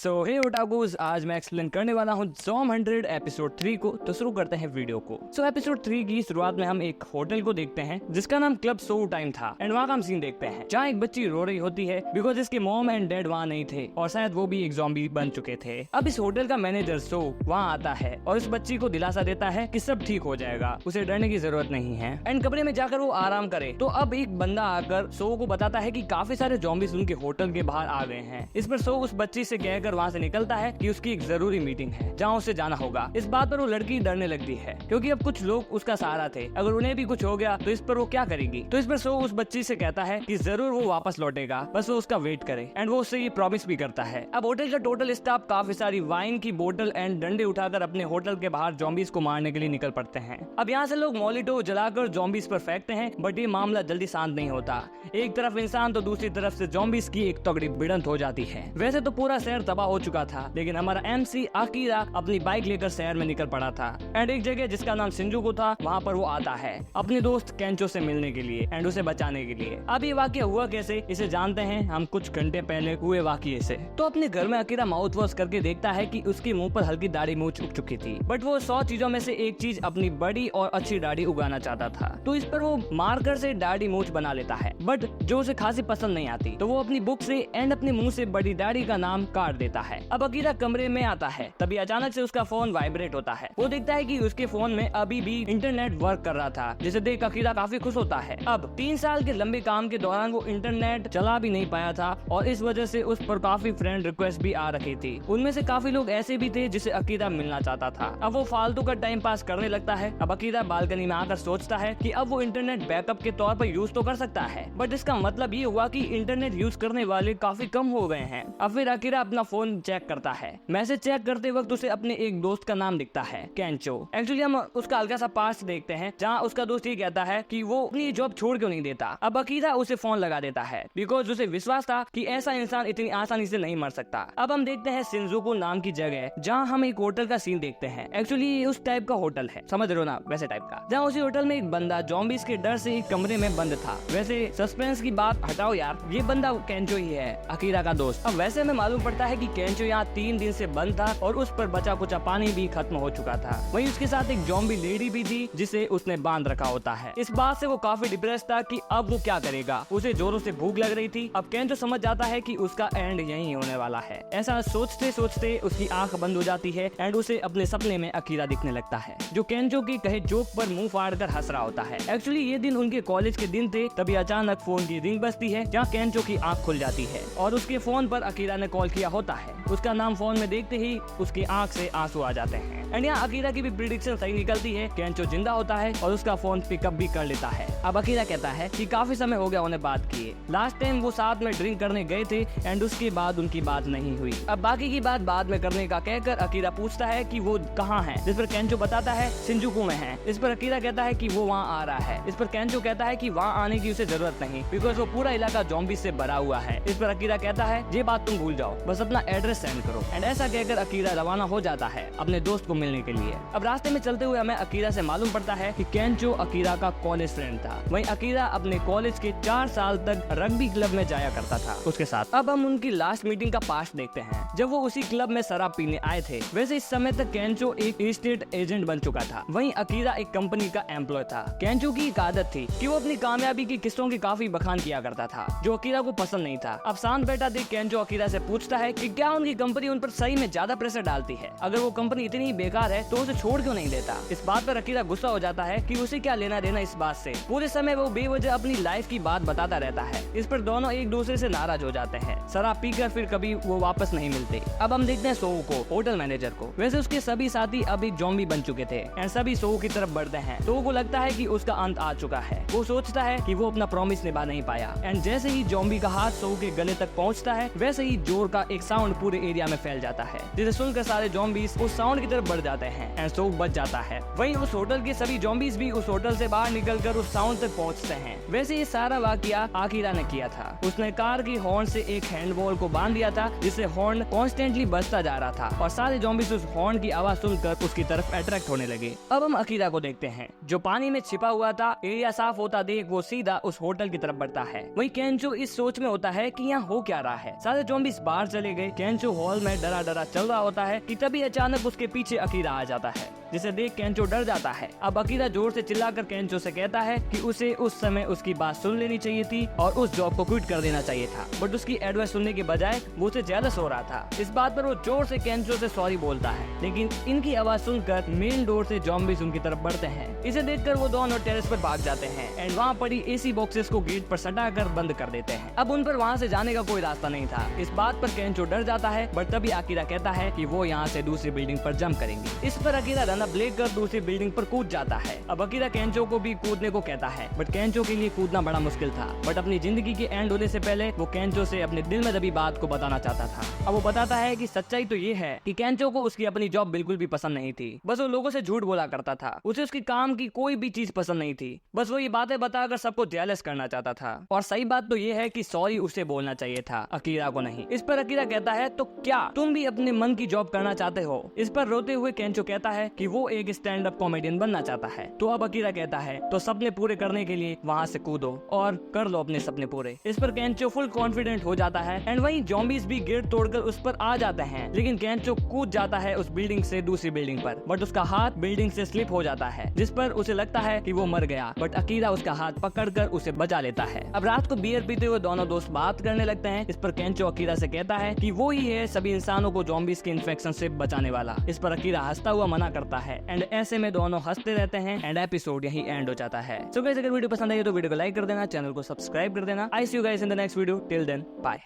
सो हे ओटाकुस, आज मैं एक्सप्लेन करने वाला हूँ ज़ॉम 100 एपिसोड 3 को। तो शुरू करते हैं वीडियो को। सो एपिसोड 3 की शुरुआत में हम एक होटल को देखते हैं जिसका नाम क्लब सो टाइम था एंड वहाँ का हम सीन देखते हैं जहाँ एक बच्ची रो रही होती है बिकॉज इसके मॉम एंड डैड वहाँ नहीं थे और शायद वो भी एक ज़ॉम्बी बन चुके थे। अब इस होटल का मैनेजर सो वहाँ आता है और इस बच्ची को दिलासा देता है कि सब ठीक हो जाएगा, उसे डरने की जरूरत नहीं है एंड कमरे में जाकर वो आराम करे। तो अब एक बंदा आकर सो को बताता है कि काफी सारे ज़ॉम्बीज़ उनके होटल के बाहर आ गए हैं। इस पर सो उस बच्ची से कहकर वहाँ से निकलता है कि उसकी एक जरूरी मीटिंग है जहाँ उसे जाना होगा। इस बात पर वो लड़की डरने लगती है क्योंकि अब कुछ लोग उसका सहारा थे, अगर उन्हें भी कुछ हो गया तो इस पर वो क्या करेगी। तो इस पर सो उस बच्ची से कहता है कि जरूर वो वापस लौटेगा, बस वो उसका वेट करे एंड वो उससे ये प्रॉमिस भी करता है। अब होटल का टोटल स्टाफ काफी सारी वाइन की बोतल एंड डंडे उठाकर अपने होटल के बाहर ज़ॉम्बीज़ को मारने के लिए निकल पड़ते हैं। अब यहाँ से लोग मोलिटो जलाकर ज़ॉम्बीज़ पर फेंकते हैं बट ये मामला जल्दी शांत नहीं होता। एक तरफ इंसान तो दूसरी तरफ से ज़ॉम्बीज़ की एक तगड़ी भिड़ंत हो जाती है। वैसे तो पूरा शहर तबाह हो चुका था लेकिन हमारा MC अकीरा अपनी बाइक लेकर शहर में निकल पड़ा था एंड एक जगह जिसका नाम शिंजुकू था वहाँ पर वो आता है अपने दोस्त केंचो से मिलने के लिए एंड उसे बचाने के लिए। अब ये वाकया हुआ कैसे इसे जानते हैं हम कुछ घंटे पहले हुए वाकये से। तो अपने घर में अकीरा माउथ वॉश करके देखता है कि उसके मुंह पर हल्की दाढ़ी मूंछ उग चुकी थी बट वो 100 चीजों में से एक चीज अपनी बड़ी और अच्छी दाढ़ी उगाना चाहता था। तो इस पर वो मार्कर से दाढ़ी मूंछ बना लेता है बट जो उसे खासी पसंद नहीं आती तो वो अपनी बुक से एंड अपने मुंह से बड़ी दाढ़ी का नाम काट देता है। अब अकीरा कमरे में आता है तभी अचानक से उसका फोन वाइब्रेट होता है। वो देखता है कि उसके फोन में अभी भी इंटरनेट वर्क कर रहा था जिसे देख अकीरा काफी खुश होता है। अब 3 साल के लंबे काम के दौरान वो इंटरनेट चला भी नहीं पाया था और इस वजह से उस पर काफी फ्रेंड रिक्वेस्ट भी आ रही थी। उनमें से काफी लोग ऐसे भी थे जिसे अकीरा मिलना चाहता था। अब वो फालतू का टाइम पास करने लगता है। अब अकीरा बालकनी में आकर सोचता है कि अब वो इंटरनेट बैकअप के तौर पर यूज तो कर सकता है बट इसका मतलब ये हुआ कि इंटरनेट यूज करने वाले काफी कम हो गए हैं। अब फिर अकीरा अपना फोन चेक करता है। मैसेज चेक करते वक्त उसे अपने एक दोस्त का नाम दिखता है केंचो। एक्चुअली हम उसका हल्का सा पास्ट देखते हैं जहाँ उसका दोस्त ये कहता है कि वो अपनी जॉब छोड़ क्यों नहीं देता। अब अकीरा उसे फोन लगा देता है बिकॉज उसे विश्वास था कि ऐसा इंसान इतनी आसानी से नहीं मर सकता। अब हम देखते हैं शिंजुकू नाम की जगह जहाँ हम एक होटल का सीन देखते हैं। एक्चुअली उस टाइप का होटल है, समझ रहे हो ना, वैसे टाइप का, जहाँ उसी होटल में एक बंदा ज़ॉम्बीज़ के डर से एक कमरे में बंद था। वैसे सस्पेंस की बात हटाओ यार, ये बंदा केंचो ही है, अकीरा का दोस्त। अब वैसे हमें मालूम पड़ता है कि केंचो यहाँ 3 दिन से बंद था और उस पर बचा कुचा पानी भी खत्म हो चुका था। वहीं उसके साथ एक ज़ॉम्बी लेडी भी थी जिसे उसने बांध रखा होता है। इस बात से वो काफी डिप्रेस था कि अब वो क्या करेगा। उसे जोरों से भूख लग रही थी। अब केंचो समझ जाता है कि उसका एंड यहीं होने वाला है। ऐसा सोचते सोचते उसकी आंख बंद हो जाती है एंड उसे अपने सपने में अकीरा दिखने लगता है जो केंचो की कहे जोक पर मुंह फाड़ कर हंस रहा होता है। एक्चुअली ये दिन उनके कॉलेज के दिन थे। तभी अचानक फोन की रिंग बजती है जहाँ केंचो की आंख खुल जाती है और उसके फोन पर अकीरा ने कॉल किया होता है। उसका नाम फोन में देखते ही उसकी आंख से आंसू आ जाते हैं एंड यहाँ अकीरा की भी प्रिडिक्शन सही निकलती है। केंचो जिंदा होता है और उसका फोन पिकअप भी कर लेता है। अब अकीरा कहता है कि काफी समय हो गया उन्हें बात किए, लास्ट टाइम वो साथ में ड्रिंक करने गए थे एंड उसके बाद उनकी बात नहीं हुई। अब बाकी की बात बाद में करने का कहकर अकीरा पूछता है कि वो कहाँ है, जिस पर केंचो बताता है शिंजुकू में है। इस पर अकीरा कहता है कि वो वहाँ आ रहा है। इस पर केंचो कहता है कि वहाँ आने की उसे जरूरत नहीं बिकॉज वो पूरा इलाका ज़ॉम्बी से भरा हुआ है। इस पर अकीरा कहता है ये बात तुम भूल जाओ, बस अपना एड्रेस सेंड करो एंड ऐसा कहकर अकीरा रवाना हो जाता है अपने दोस्त को मिलने के लिए। अब रास्ते में चलते हुए हमें अकीरा से मालूम पड़ता है कि केंचो अकीरा का कॉलेज फ्रेंड था। वहीं अकीरा अपने कॉलेज के 4 साल तक रग्बी क्लब में जाया करता था उसके साथ। अब हम उनकी लास्ट मीटिंग का पास्ट देखते हैं जब वो उसी क्लब में शराब पीने आए थे। वैसे इस समय तक केंचो एक स्टेट एजेंट बन चुका था, वहीं अकीरा एक कंपनी का एम्प्लॉय था। केंचो की एक आदत थी कि वो अपनी कामयाबी की किस्सों की काफी बखान किया करता था जो अकीरा को पसंद नहीं था। अब शांत बैठा देख केंचो अकीरा से पूछता है कि क्या उनकी कंपनी उन पर सही में ज्यादा प्रेशर डालती है, अगर वो कंपनी इतनी ही बेकार है तो उसे छोड़ क्यों नहीं देता। इस बात पर अकीरा गुस्सा हो जाता है कि उसे क्या लेना देना इस बात से। पूरे समय वो बेवजह अपनी लाइफ की बात बताता रहता है। इस पर दोनों एक दूसरे से नाराज हो जाते हैं। शराब पीकर फिर कभी वो वापस नहीं मिलते। अब हम देखते हैं सो को, होटल मैनेजर को। वैसे उसके सभी साथी अब एक ज़ॉम्बी बन चुके थे एंड सभी सो की तरफ बढ़ते हैं। सो को लगता है कि उसका अंत आ चुका है। वो सोचता है कि वो अपना प्रॉमिस निभा नहीं पाया एंड जैसे ही ज़ॉम्बी का हाथ सो के गले तक पहुंचता है वैसे ही जोर का एक साउंड पूरे एरिया में फैल जाता है जिसे सुनकर सारे ज़ॉम्बीज उस साउंड की तरफ बढ़ जाते हैं एंड सो बच जाता है। वहीं उस होटल के सभी ज़ॉम्बीज भी उस होटल से बाहर निकलकर उस साउंड तक पहुंचते हैं। वैसे ये सारा वाकया अकीरा ने किया था। उसने कार की हॉर्न से एक हैंडबॉल को बांध दिया था जिससे हॉर्न कॉन्स्टेंटली बजता जा रहा था और सारे ज़ॉम्बीज उस हॉर्न की आवाज सुनकर उसकी तरफ अट्रैक्ट होने लगे। अब हम अकीरा को देखते हैं जो पानी में छिपा हुआ था। एरिया साफ होता देख वो सीधा उस होटल की तरफ बढ़ता है। वहीं केंचो इस सोच में होता है कि यहाँ हो क्या रहा है। सारे ज़ॉम्बीज बाहर चले गए केंचो हॉल में डरा डरा चल रहा होता है कि तभी अचानक उसके पीछे अकीरा आ जाता है, जिसे देख केंचो डर जाता है। अब अकीरा जोर से चिल्लाकर केंचो से कहता है कि उसे उस समय उसकी बात सुन लेनी चाहिए थी और उस जॉब को क्विट कर देना चाहिए था, बट उसकी एडवाइस सुनने के बजाय वो उसे जेलस हो रहा था। इस बात पर वो जोर से केंचो से सॉरी बोलता है, लेकिन इनकी आवाज सुनकर मेन डोर से ज़ॉम्बीज़ उनकी तरफ बढ़ते हैं। इसे देखकर वो दोनों टेरेस पर भाग जाते हैं एंड वहाँ पड़ी एसी बॉक्सेस को गेट पर सटाकर बंद कर देते हैं। अब उन पर वहाँ से जाने का कोई रास्ता नहीं था। इस बात पर केंचो डर जाता है, बट तभी अकीरा कहता है कि वो यहाँ से दूसरी बिल्डिंग पर जंप करेंगे। इस पर अकीरा रन अप लेकर दूसरी बिल्डिंग पर कूद जाता है। अब अकीरा केंचो को भी कूदने को कहता है, बट केंचो के लिए कूदना बड़ा मुश्किल था। बट अपनी जिंदगी के एंड होने से पहले वो केंचो से अपने दिल में दबी बात को बताना चाहता था। अब वो बताता है कि सच्चाई तो ये है कि केंचो को उसकी अपनी जॉब बिल्कुल भी पसंद नहीं थी। बस वो लोगों से झूठ बोला करता था। उसे उसकी काम की कोई भी चीज पसंद नहीं थी। बस वो ये बातें बताकर सबको जेलस करना चाहता था। और सही बात तो ये है कि सॉरी उसे बोलना चाहिए था, अकीरा को नहीं। इस पर अकीरा कहता है, तो क्या तुम भी अपने मन की जॉब करना चाहते हो? इस पर रोते हुए केंचो कहता है कि वो एक स्टैंड अप कॉमेडियन बनना चाहता है। तो अब अकीरा कहता है, तो सपने पूरे करने के लिए वहाँ से कूदो और कर लो अपने सपने पूरे। इस पर केंचो फुल कॉन्फिडेंट हो जाता है एंड वहीं ज़ॉम्बीज़ भी गेट तोड़कर उस पर आ जाते हैं। लेकिन केंचो कूद जाता है उस बिल्डिंग से दूसरी बिल्डिंग पर, बट उसका हाथ बिल्डिंग से स्लिप हो जाता है, जिस पर उसे लगता है कि वो मर गया। बट अकीरा उसका हाथ पकड़कर उसे बचा लेता है। अब रात को बियर पीते हुए दोनों दोस्त बात करने लगते हैं। इस पर केंचो अकीरा से कहता है कि वो ही है सभी इंसानों को ज़ॉम्बीज़ के इन्फेक्शन से बचाने वाला। इस पर अकीरा हंसता हुआ मना करता है एंड ऐसे में दोनों हंसते रहते हैं एंड एपिसोड यही एंड हो जाता है। सो गाइस, अगर वीडियो पसंद आई तो वीडियो को लाइक कर देना, चैनल को सब्सक्राइब कर देना। I see you guys in the next video. Till then bye.